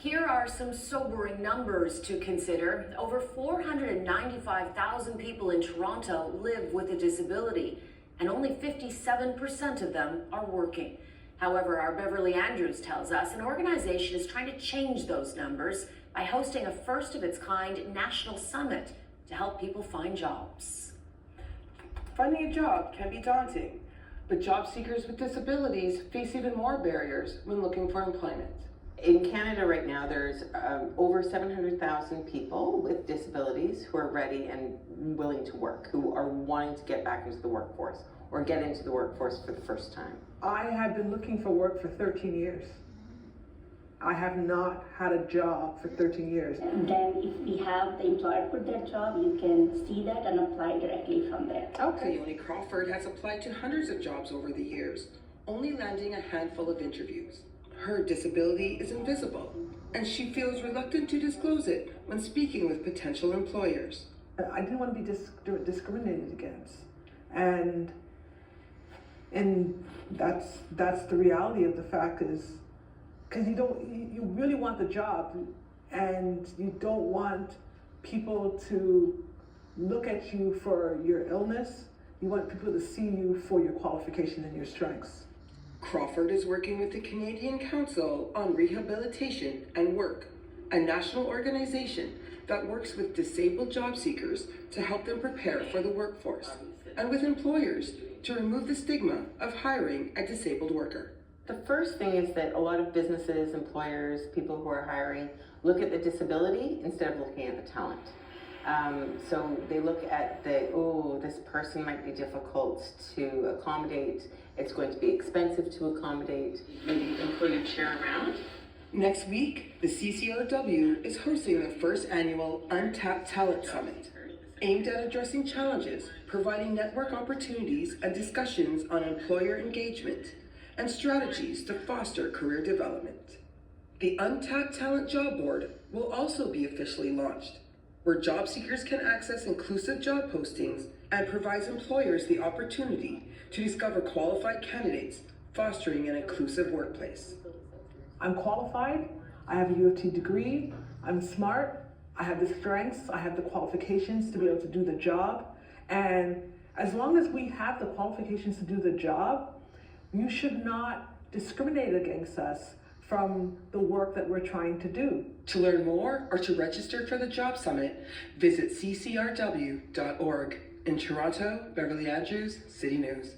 Here are some sobering numbers to consider. Over 495,000 people in Toronto live with a disability, and only 57% of them are working. However, our Beverly Andrews tells us an organization is trying to change those numbers by hosting a first-of-its-kind national summit to help people find jobs. Finding a job can be daunting, but job seekers with disabilities face even more barriers when looking for employment. In Canada right now, there's over 700,000 people with disabilities who are ready and willing to work, who are wanting to get back into the workforce or get into the workforce for the first time. I have been looking for work for 13 years. I have not had a job for 13 years. And then if we have the employer put their job, you can see that and apply directly from there. Cleoni Crawford has applied to hundreds of jobs over the years, only landing a handful of interviews. Her disability is invisible, and she feels reluctant to disclose it when speaking with potential employers. I didn't want to be discriminated against, and that's the reality of the fact is, because you really want the job, and you don't want people to look at you for your illness. You want people to see you for your qualifications and your strengths. Crawford is working with the Canadian Council on Rehabilitation and Work, a national organization that works with disabled job seekers to help them prepare for the workforce, and with employers to remove the stigma of hiring a disabled worker. The first thing is that a lot of businesses, employers, people who are hiring, look at the disability instead of looking at the talent. So they look at this person might be difficult to accommodate, it's going to be expensive to accommodate, maybe employers share around. Next week, the CCRW is hosting the first annual Untapped Talent Summit, aimed at addressing challenges, providing network opportunities and discussions on employer engagement, and strategies to foster career development. The Untapped Talent Job Board will also be officially launched, where job seekers can access inclusive job postings and provides employers the opportunity to discover qualified candidates, fostering an inclusive workplace. I'm qualified, I have a U of T degree, I'm smart, I have the strengths, I have the qualifications to be able to do the job, and as long as we have the qualifications to do the job, you should not discriminate against us from the work that we're trying to do. To learn more or to register for the Job Summit, visit ccrw.org. In Toronto, Beverly Andrews, City News.